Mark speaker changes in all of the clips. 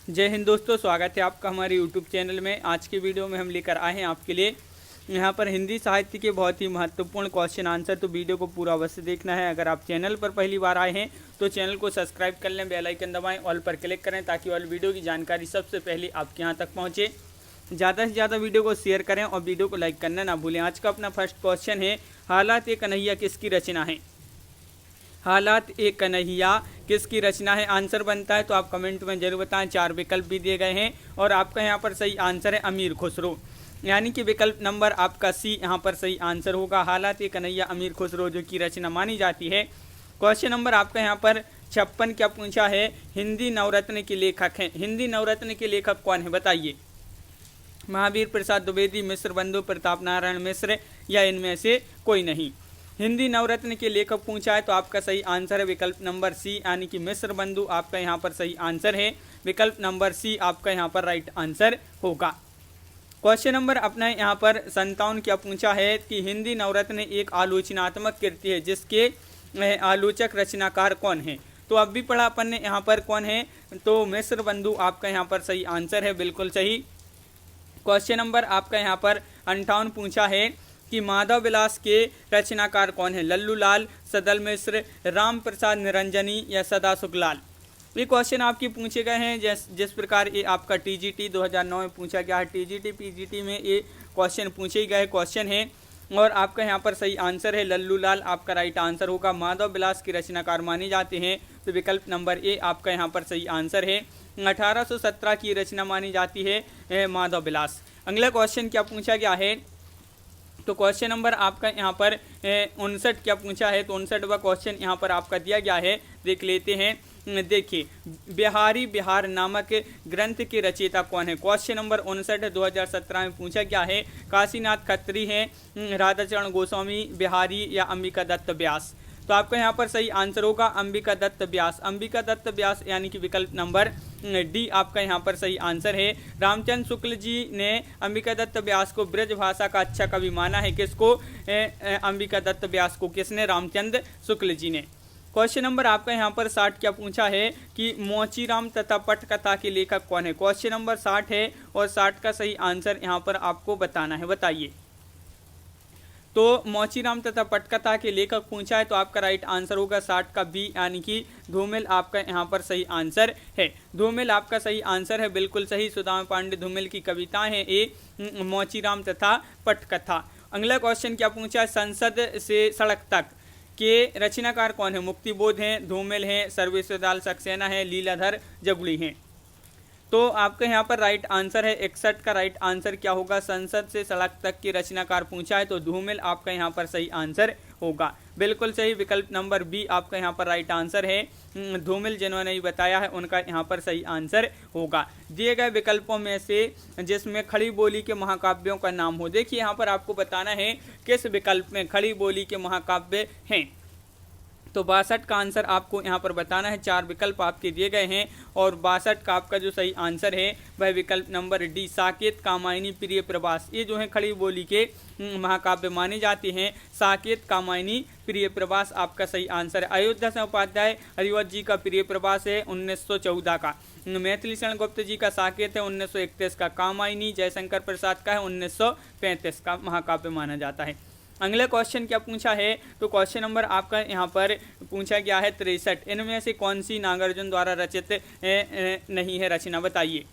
Speaker 1: जय हिंद दोस्तों, स्वागत है आपका हमारे यूट्यूब चैनल में। आज की वीडियो में हम लेकर आए हैं आपके लिए यहाँ पर हिंदी साहित्य के बहुत ही महत्वपूर्ण क्वेश्चन आंसर। तो वीडियो को पूरा अवश्य देखना है। अगर आप चैनल पर पहली बार आए हैं तो चैनल को सब्सक्राइब कर लें, बेल आइकन दबाएं, ऑल पर क्लिक करें ताकि ऑल वीडियो की जानकारी सबसे पहले आपके यहाँ तक पहुँचे। ज़्यादा से ज़्यादा वीडियो को शेयर करें और वीडियो को लाइक करना ना भूलें। आज का अपना फर्स्ट क्वेश्चन है, हालात ए कन्हैया किसकी रचना है? हालात ए कन्हैया किसकी रचना है? आंसर बनता है तो आप कमेंट में जरूर बताएं। 4 विकल्प भी दिए गए हैं और आपका यहाँ पर सही आंसर है अमीर खुसरो, यानी कि विकल्प नंबर आपका सी यहाँ पर सही आंसर होगा। हालात ए कन्हैया अमीर खुसरो जो की रचना मानी जाती है। क्वेश्चन नंबर आपका यहाँ पर 56 क्या पूछा है? हिंदी नवरत्न के लेखक हैं। हिंदी नवरत्न के लेखक कौन है बताइए? महावीर प्रसाद द्विवेदी, मिश्र बंधु, प्रताप नारायण मिश्र या इनमें से कोई नहीं। हिंदी नवरत्न के लेखक पूछा है तो आपका सही आंसर है विकल्प नंबर सी, यानी कि मिश्र बंधु आपका यहाँ पर सही आंसर है। विकल्प नंबर सी आपका यहाँ पर राइट आंसर होगा। क्वेश्चन नंबर अपना यहाँ पर 57 क्या पूछा है कि हिंदी नवरत्न एक आलोचनात्मक कृति है जिसके आलोचक रचनाकार कौन है? तो अब भी पढ़ा अपन ने यहाँ पर कौन है, तो मिश्र बंधु आपका यहाँ पर सही आंसर है, बिल्कुल सही। क्वेश्चन नंबर आपका यहाँ पर 58 पूछा है कि माधव विलास के रचनाकार कौन है? लल्लू लाल, सदल मिश्र, राम प्रसाद निरंजनी या सदा सुखलाल? ये क्वेश्चन आपके पूछे गए हैं जिस प्रकार ये आपका टीजीटी 2009 में पूछा गया है। टीजीटी पीजीटी में ये क्वेश्चन पूछे गए क्वेश्चन है और आपका यहाँ पर सही आंसर है लल्लू लाल, आपका राइट आंसर होगा। माधव विलास के रचनाकार माने जाते हैं तो विकल्प नंबर ए आपका यहाँ पर सही आंसर है। 1817 की रचना मानी जाती है माधव विलास। अगला क्वेश्चन क्या पूछा गया है? तो क्वेश्चन नंबर आपका यहाँ पर 59 क्या पूछा है? तो 59वां क्वेश्चन यहाँ पर आपका दिया गया है, देख लेते हैं। देखिए, बिहारी बिहार नामक ग्रंथ के रचयिता कौन है? क्वेश्चन नंबर 59 2017 में पूछा गया है। काशीनाथ खत्री हैं, राधाचरण गोस्वामी, बिहारी या अंबिका दत्त व्यास? तो आपका यहाँ पर सही आंसर होगा अंबिका दत्त व्यास। अंबिका दत्त व्यास यानी कि विकल्प नंबर डी आपका यहाँ पर सही आंसर है। रामचंद्र शुक्ल जी ने अंबिका दत्त व्यास को ब्रज भाषा का अच्छा कवि माना है। किसको? अंबिका दत्त व्यास को किसने? रामचंद्र शुक्ल जी ने। क्वेश्चन नंबर आपका यहाँ पर 60 क्या पूछा है कि मोचीराम तथा पटकथा के लेखक कौन है? क्वेश्चन नंबर 60 है और 60 का सही आंसर यहाँ पर आपको बताना है, बताइए। तो मोचीराम तथा पटकथा के लेखक पूछा है तो आपका राइट आंसर होगा 60 का बी, यानी कि धूमिल आपका यहाँ पर सही आंसर है। धूमिल आपका सही आंसर है, बिल्कुल सही। सुदामा पांडे धूमिल की कविताएं हैं ये मोचीराम तथा पटकथा। अगला क्वेश्चन क्या पूछा है? संसद से सड़क तक के रचनाकार कौन है? मुक्तिबोध हैं, धूमिल हैं, सर्वेश्वरलाल सक्सेना है, लीलाधर जगुड़ी हैं? तो आपका यहाँ पर राइट आंसर है 61 का राइट आंसर क्या होगा? संसद से सड़क तक के रचनाकार पूछा है तो धूमिल आपका यहाँ पर सही आंसर होगा, बिल्कुल सही। विकल्प नंबर बी आपका यहाँ पर राइट आंसर है। धूमिल जिन्होंने ही बताया है उनका यहाँ पर सही आंसर होगा। दिए गए विकल्पों में से जिसमें खड़ी बोली के महाकाव्यों का नाम हो, देखिए यहाँ पर आपको बताना है किस विकल्प में खड़ी बोली के महाकाव्य हैं। तो 62 का आंसर आपको यहाँ पर बताना है। 4 विकल्प आपके दिए गए हैं और 62 का आपका जो सही आंसर है वह विकल्प नंबर डी, साकेत, कामायनी, प्रिय प्रवास, ये जो है खड़ी बोली के महाकाव्य माने जाते हैं। साकेत, कामायनी, प्रिय प्रवास आपका सही आंसर है। अयोध्या से उपाध्याय हरिवंश जी का प्रिय प्रवास है 1914 का। मैथिली शरण गुप्त जी का साकेत है 1931 का। कामायनी जयशंकर प्रसाद का है 1935 का महाकाव्य माना जाता है। अगला क्वेश्चन क्या पूछा है? तो क्वेश्चन नंबर आपका यहाँ पर पूछा गया है 63। इनमें से कौन सी नागार्जुन द्वारा रचित नहीं है रचना, बताइए।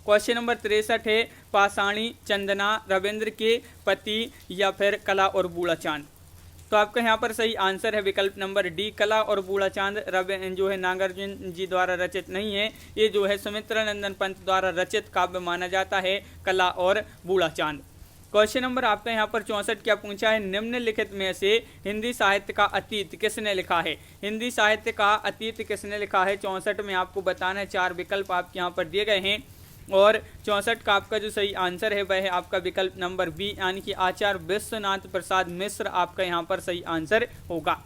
Speaker 1: क्वेश्चन नंबर 63 है पाषाणी, चंदना, रविंद्र के पति या फिर कला और बूढ़ा चांद? तो आपका यहाँ पर सही आंसर है विकल्प नंबर डी, कला और बूढ़ा चांद जो है नागार्जुन जी द्वारा रचित नहीं है। ये जो है सुमित्रा नंदन पंत द्वारा रचित काव्य माना जाता है, कला और बूढ़ा चांद। क्वेश्चन नंबर आपका यहाँ पर 64 क्या पूछा है? निम्नलिखित में से हिंदी साहित्य का अतीत किसने लिखा है? हिंदी साहित्य का अतीत किसने लिखा है? 64 में आपको बताना है। 4 विकल्प आपके यहाँ पर दिए गए हैं और 64 का आपका जो सही आंसर है वह है आपका विकल्प नंबर बी, यानी कि आचार्य विश्वनाथ प्रसाद मिश्र आपका यहाँ पर सही आंसर होगा।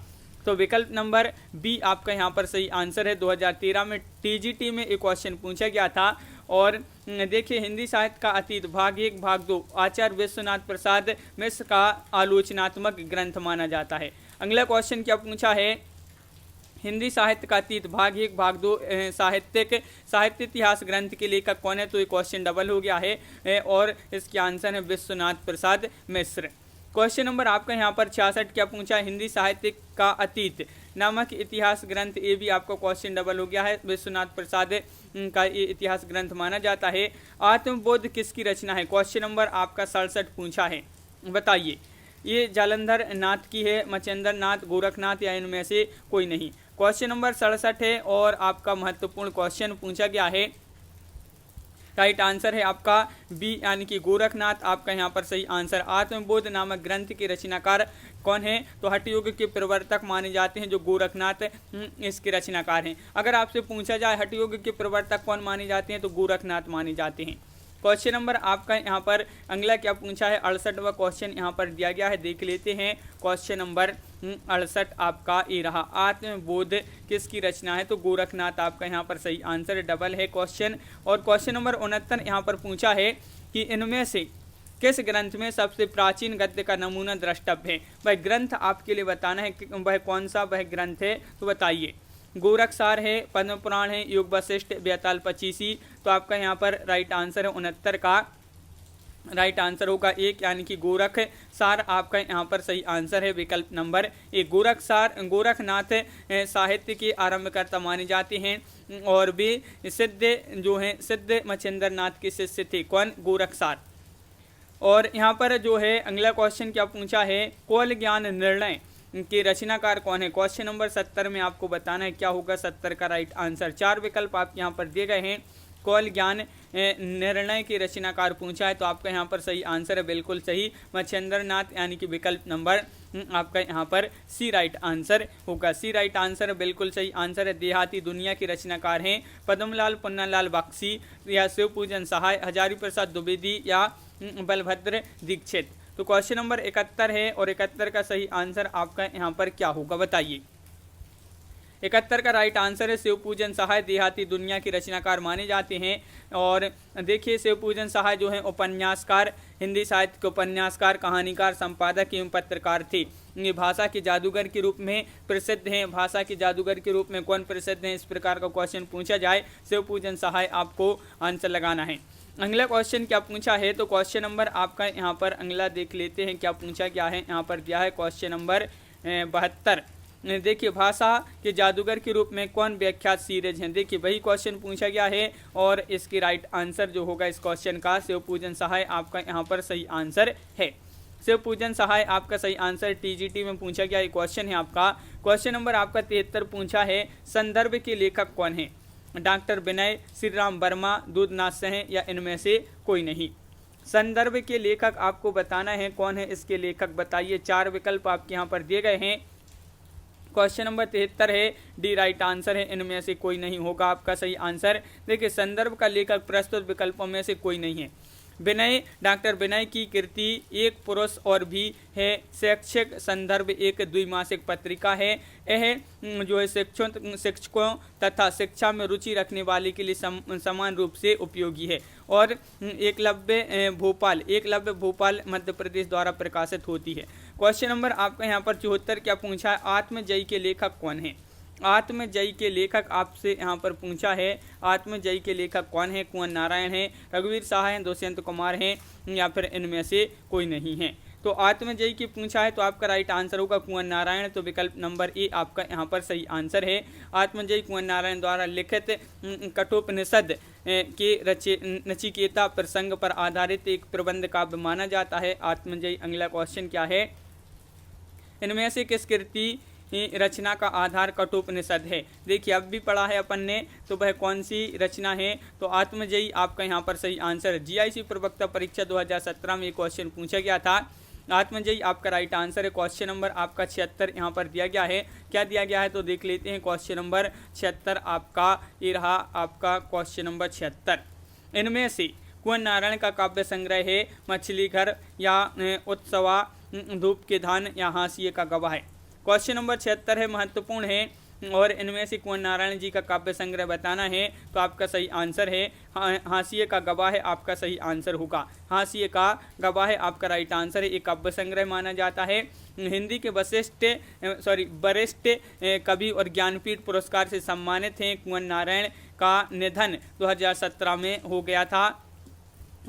Speaker 1: तो विकल्प नंबर बी आपका यहाँ पर सही आंसर है। 2013 में टीजीटी में एक क्वेश्चन पूछा गया था और देखिए, हिंदी साहित्य का अतीत भाग 1 भाग 2 आचार्य विश्वनाथ प्रसाद मिश्र का आलोचनात्मक ग्रंथ माना जाता है। अगला क्वेश्चन क्या पूछा है हिंदी साहित्य का अतीत भाग 1 भाग 2 साहित्य इतिहास ग्रंथ के लेखक कौन है? तो ये क्वेश्चन डबल हो गया है और इसके आंसर है विश्वनाथ प्रसाद मिश्र। क्वेश्चन नंबर आपका यहाँ पर 66 क्या पूछा है? हिंदी साहित्य का अतीत नामक इतिहास ग्रंथ, ये भी आपका क्वेश्चन डबल हो गया है। विश्वनाथ प्रसाद का ये इतिहास ग्रंथ माना जाता है। आत्मबोध किसकी रचना है? क्वेश्चन नंबर आपका 67 पूछा है, बताइए। ये जालंधर नाथ की है, मचेंद्र नाथ, गोरखनाथ या इनमें से कोई नहीं। क्वेश्चन नंबर 67 है और आपका महत्वपूर्ण क्वेश्चन पूछा गया है। राइट आंसर है आपका बी यानी कि गोरखनाथ, आपका यहाँ पर सही आंसर। आत्मबोध नामक ग्रंथ के रचनाकार कौन है? तो हठयोग के प्रवर्तक माने जाते हैं जो गोरखनाथ इसके रचनाकार हैं। अगर आपसे पूछा जाए हठयोग के प्रवर्तक कौन माने जाते हैं तो गोरखनाथ माने जाते हैं। क्वेश्चन नंबर आपका यहाँ पर अगला क्या पूछा है? 68वां क्वेश्चन यहाँ पर दिया गया है, देख लेते हैं। क्वेश्चन नंबर 68 आपका ये रहा, आत्मबोध किसकी रचना है? तो गोरखनाथ आपका यहाँ पर सही आंसर, डबल है क्वेश्चन। और क्वेश्चन नंबर 69 यहाँ पर पूछा है कि इनमें से किस ग्रंथ में सबसे प्राचीन गद्य का नमूना द्रष्टव्य है? वह ग्रंथ आपके लिए बताना है कि वह कौन सा वह ग्रंथ है, तो बताइए। गोरखसार है, पद्म पुराण है, योग वशिष्ठ, बेताल पचीसी। तो आपका यहाँ पर राइट आंसर है 69 का राइट आंसर होगा 1 यानी कि गोरखसार आपका यहाँ पर सही आंसर है, विकल्प नंबर 1। गोरखनाथ साहित्य के आरंभकर्ता माने जाते हैं और वे सिद्ध मच्छिंद्र नाथ के शिष्य थे। कौन? गोरखसार। और यहाँ पर जो है अगला क्वेश्चन क्या पूछा है? कौल ज्ञान निर्णय के रचनाकार कौन है? क्वेश्चन नंबर 70 में आपको बताना है क्या होगा 70 का राइट आंसर। 4 विकल्प आपके यहाँ पर दिए गए हैं। कौल ज्ञान निर्णय के रचनाकार पूछा है तो आपका यहाँ पर सही आंसर है, बिल्कुल सही, मच्छिंद्र नाथ यानी कि विकल्प नंबर आपका यहाँ पर सी राइट आंसर होगा। सी राइट आंसर बिल्कुल सही आंसर है। देहाती दुनिया के रचनाकार हैं पद्मलाल पुन्नालाल बख्शी या शिवपूजन सहाय, हजारी प्रसाद द्विवेदी या बलभद्र दीक्षित। तो क्वेश्चन नंबर 71 है और 71 का सही आंसर आपका यहाँ पर क्या होगा, बताइए। 71 का राइट आंसर है शिवपूजन सहाय, देहाती दुनिया के रचनाकार माने जाते हैं। और देखिए शिवपूजन सहाय जो है उपन्यासकार, हिंदी साहित्य के उपन्यासकार, कहानीकार, संपादक एवं पत्रकार थे। ये भाषा के जादूगर के रूप में प्रसिद्ध हैं। भाषा के जादूगर के रूप में कौन प्रसिद्ध हैं? इस प्रकार का क्वेश्चन पूछा जाए शिवपूजन सहाय, आपको आंसर लगाना है। अगला क्वेश्चन क्या पूछा है? तो क्वेश्चन नंबर आपका यहाँ पर अगला देख लेते हैं क्या पूछा गया है। यहाँ पर दिया है क्वेश्चन नंबर 72। देखिए भाषा के जादूगर के रूप में कौन व्याख्यात सीरीज हैं? देखिए वही क्वेश्चन पूछा गया है और इसकी राइट आंसर जो होगा इस क्वेश्चन का शिवपूजन सहाय आपका यहाँ पर सही आंसर है। शिवपूजन सहाय आपका सही आंसर टीजीटी में पूछा गया ये क्वेश्चन है आपका। क्वेश्चन नंबर आपका 73 पूछा है संदर्भ के लेखक कौन है? डॉक्टर विनय, श्री राम वर्मा, दूधनाथ सह या इनमें से कोई नहीं। संदर्भ के लेखक आपको बताना है कौन है इसके लेखक, बताइए। 4 विकल्प आपके यहाँ पर दिए गए हैं। क्वेश्चन नंबर 73 है, डी राइट आंसर है, इनमें से कोई नहीं होगा आपका सही आंसर। देखिए संदर्भ का लेखक प्रस्तुत विकल्पों में से कोई नहीं है। विनय, डॉक्टर विनय की कृति एक पुरुष और भी है। शैक्षिक संदर्भ एक द्विमासिक पत्रिका है। यह जो है शिक्षकों तथा शिक्षा में रुचि रखने वाले के लिए समान रूप से उपयोगी है। और एकलव्य भोपाल मध्य प्रदेश द्वारा प्रकाशित होती है। क्वेश्चन नंबर आपका यहाँ पर 74 क्या पूछा है? आत्मजयी के लेखक कौन है? आत्मजयी के लेखक आपसे यहाँ पर पूछा है। आत्मजयी के लेखक कौन है? कुंवर नारायण है, रघुवीर शाह हैं, दुष्यंत कुमार हैं या फिर इनमें से कोई नहीं है। तो आत्मजयी की पूछा है तो आपका राइट आंसर होगा कुंवर नारायण। तो विकल्प नंबर ए आपका यहाँ पर सही आंसर है। आत्मजयी कुंवर नारायण द्वारा लिखित कठोपनिषद के नचिकेता प्रसंग पर आधारित एक प्रबंध काव्य माना जाता है आत्मजयी। अगला क्वेश्चन क्या है? इनमें से किस कृति रचना का आधार कठोपनिषद है? देखिए अब भी पढ़ा है अपन ने, तो वह कौन सी रचना है? तो आत्मजयी आपका यहाँ पर सही आंसर है। जीआईसी प्रवक्ता परीक्षा 2017 में क्वेश्चन पूछा गया था। आत्मजयी आपका राइट आंसर है। क्वेश्चन नंबर आपका 76 यहाँ पर दिया गया है। क्या दिया गया है तो देख लेते हैं। क्वेश्चन नंबर 76 आपका ये रहा, आपका क्वेश्चन नंबर 76। इनमें से कुंवर नारायण का काव्य संग्रह है मछली घर या उत्सवा, धूप के धान या हाशिए का गवाह है। क्वेश्चन नंबर 76 है, महत्वपूर्ण है। और इनमें से कुंवर नारायण जी का काव्य संग्रह बताना है तो आपका सही आंसर है हाशिए का गवाह है, आपका सही आंसर होगा। हाशिए का गवाह है आपका राइट आंसर है। एक काव्य संग्रह माना जाता है। हिंदी के वरिष्ठ कवि और ज्ञानपीठ पुरस्कार से सम्मानित हैं। कुंवर नारायण का निधन 2017 में हो गया था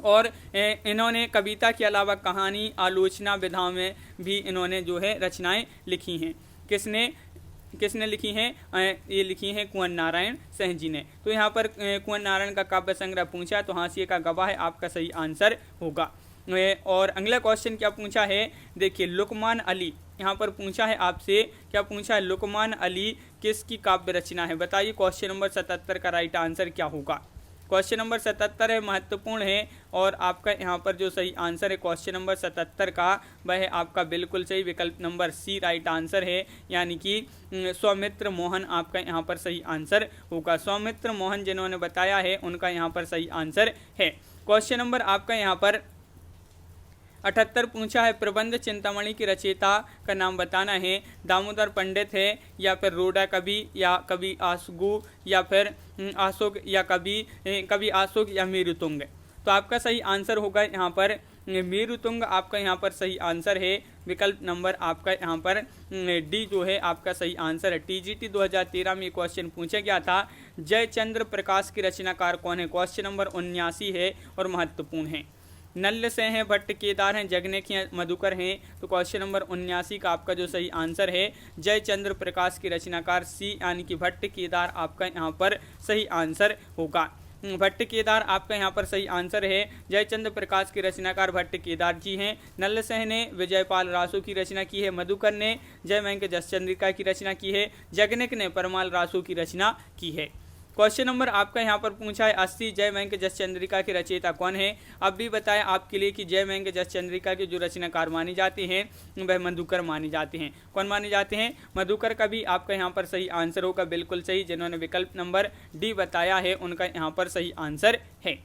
Speaker 1: और इन्होंने कविता के अलावा कहानी आलोचना विधाओं में भी इन्होंने जो है रचनाएं लिखी हैं। किसने लिखी हैं? ये लिखी हैं कुंवर नारायण सेन जी ने। तो यहाँ पर कुंवर नारायण का काव्य संग्रह पूछा तो हाशिए का गवाह है आपका सही आंसर होगा। और अगला क्वेश्चन क्या पूछा है, देखिए लुकमान अली यहाँ पर पूछा है आपसे, क्या पूछा है, लुकमान अली किसकी काव्य रचना है? बताइए क्वेश्चन नंबर 77 का राइट आंसर क्या होगा। क्वेश्चन नंबर 77 है, महत्वपूर्ण है और आपका यहाँ पर जो सही आंसर है क्वेश्चन नंबर 77 का वह है आपका बिल्कुल सही विकल्प नंबर सी राइट आंसर है, यानी कि सौमित्र मोहन आपका यहाँ पर सही आंसर होगा। सौमित्र मोहन जिन्होंने बताया है उनका यहाँ पर सही आंसर है। क्वेश्चन नंबर आपका यहाँ पर 78 पूछा है, प्रबंध चिंतामणि के रचयिता का नाम बताना है। दामोदर पंडित है या फिर रोडा कवि या कवि आसगु या फिर अशोक या कवि अशोक या मेरुतुंग। तो आपका सही आंसर होगा यहाँ पर मेरुतुंग, आपका यहाँ पर सही आंसर है। विकल्प नंबर आपका यहाँ पर डी जो है आपका सही आंसर है। टीजीटी 2013 में क्वेश्चन पूछा गया था, जयचंद्र प्रकाश की रचनाकार कौन है? क्वेश्चन नंबर 79 है और महत्वपूर्ण है। नल्ल से हैं, भट्ट केदार हैं, जगनेक हैं, मधुकर हैं। तो क्वेश्चन नंबर 79 का आपका जो सही आंसर है जयचंद्र प्रकाश की रचनाकार सी यानी कि भट्ट केदार आपका यहाँ पर सही आंसर होगा। भट्ट केदार आपका यहाँ पर सही आंसर है। जयचंद्र प्रकाश के रचनाकार भट्ट केदार जी हैं। नल्ल सेन ने विजयपाल रासो की रचना की है। मधुकर ने जयमंक जसचंद्रिका की रचना की है। जगनेक ने परमाल रासो की रचना की है। क्वेश्चन नंबर आपका यहाँ पर पूछा है 80 जयमंक जसचंद्रिका के रचयिता कौन है? अब भी बताएं आपके लिए कि जयमंक जसचंद्रिका के जो रचनाकार मानी जाती हैं वह मधुकर माने जाते हैं। कौन माने जाते हैं? मधुकर का भी आपका यहाँ पर सही आंसर होगा, बिल्कुल सही। जिन्होंने विकल्प नंबर डी बताया है उनका यहाँ पर सही आंसर है।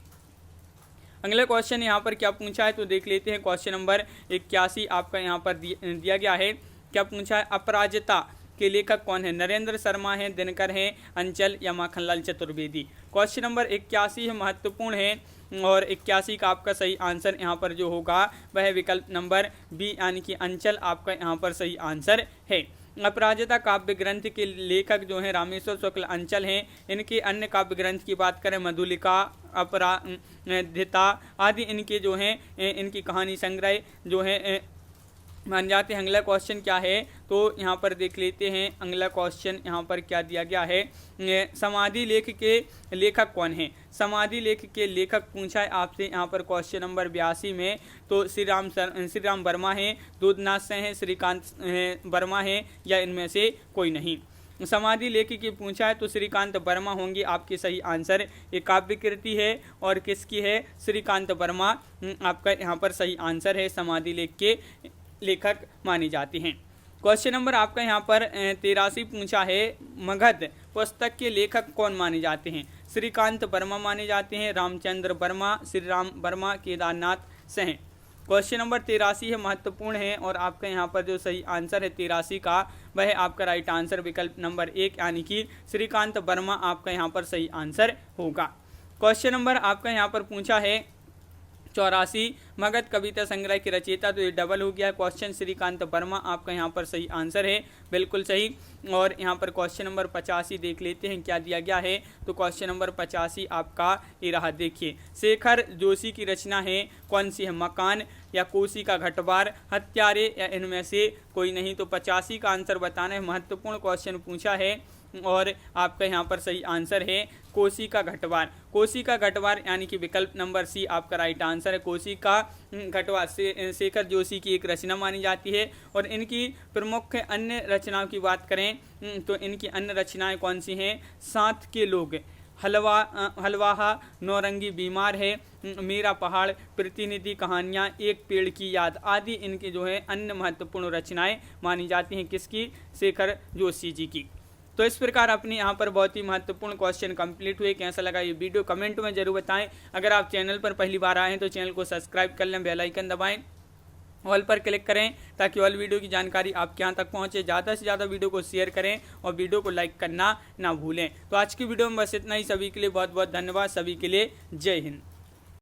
Speaker 1: अगला क्वेश्चन यहाँ पर क्या पूछा है तो देख लेते हैं। क्वेश्चन नंबर 81 आपका यहाँ पर दिया गया है। क्या पूछा है, अपराजिता के लेखक कौन है? नरेंद्र शर्मा है, दिनकर है, अंचल या माखनलाल चतुर्वेदी। क्वेश्चन नंबर 81 है, महत्वपूर्ण है और 81 का आपका सही आंसर यहाँ पर जो होगा वह विकल्प नंबर बी यानी कि अंचल आपका यहाँ पर सही आंसर है। अपराजिता काव्य ग्रंथ के लेखक जो हैं रामेश्वर शुक्ल अंचल हैं। इनके अन्य काव्य ग्रंथ की बात करें मधुलिका, अपराजिता आदि इनके जो हैं इनकी कहानी संग्रह जो है मान जाते हैं। अगला क्वेश्चन क्या है तो यहाँ पर देख लेते हैं। अगला क्वेश्चन यहाँ पर क्या दिया गया है, समाधि लेख के लेखक कौन है? समाधि लेख के लेखक पूछा है आपसे यहाँ पर क्वेश्चन नंबर 82 में। तो श्री राम वर्मा हैं, दूधनाथ से हैं, श्रीकांत वर्मा हैं या इनमें से कोई नहीं। समाधि लेख की पूछा है तो श्रीकांत वर्मा होंगे आपके सही आंसर। ये काव्य कृति है और किसकी है? श्रीकांत वर्मा आपका यहाँ पर सही आंसर है। समाधि लेख के लेखक मानी जाती हैं। क्वेश्चन नंबर आपका यहाँ पर 83 पूछा है, मगध पुस्तक के लेखक कौन माने जाते हैं? श्रीकांत वर्मा माने जाते हैं, रामचंद्र वर्मा, श्री राम वर्मा, केदारनाथ से हैं। क्वेश्चन नंबर 83 है, महत्वपूर्ण है और आपका यहाँ पर जो सही आंसर है 83 का वह है आपका राइट आंसर विकल्प नंबर 1 यानी कि श्रीकांत वर्मा आपका यहाँ पर सही आंसर होगा। क्वेश्चन नंबर आपका यहाँ पर पूछा है 84 मगध कविता संग्रह के रचयिता, तो ये डबल हो गया। क्वेश्चन श्रीकांत वर्मा आपका यहाँ पर सही आंसर है, बिल्कुल सही। और यहाँ पर क्वेश्चन नंबर 85 देख लेते हैं क्या दिया गया है। तो क्वेश्चन नंबर 85 आपका ये रहा, देखिए शेखर जोशी की रचना है, कौन सी है? मकान या कोसी का घटवार, हत्यारे या इनमें से कोई नहीं। तो 85 का आंसर बताना है। महत्वपूर्ण क्वेश्चन पूछा है और आपका यहाँ पर सही आंसर है कोसी का घटवार। कोसी का घटवार यानी कि विकल्प नंबर सी आपका राइट आंसर है। कोसी का घटवार शेखर जोशी की एक रचना मानी जाती है। और इनकी प्रमुख अन्य रचनाओं की बात करें तो इनकी अन्य रचनाएं कौन सी हैं? साथ के लोग, हलवाहा, नौरंगी बीमार है, मेरा पहाड़, प्रतिनिधि कहानियाँ, एक पेड़ की याद आदि इनकी जो है अन्य महत्वपूर्ण रचनाएं मानी जाती हैं। किसकी? शेखर जोशी जी की। तो इस प्रकार अपनी यहाँ पर बहुत ही महत्वपूर्ण क्वेश्चन कंप्लीट हुए। कैसा लगा ये वीडियो कमेंट में जरूर बताएं। अगर आप चैनल पर पहली बार आए हैं तो चैनल को सब्सक्राइब कर लें, बेल आइकन दबाएं ऑल पर क्लिक करें ताकि ऑल वीडियो की जानकारी आपके यहाँ तक पहुँचे। ज़्यादा से ज़्यादा वीडियो को शेयर करें और वीडियो को लाइक करना ना भूलें। तो आज की वीडियो में बस इतना ही। सभी के लिए बहुत बहुत धन्यवाद। सभी के लिए जय हिंद।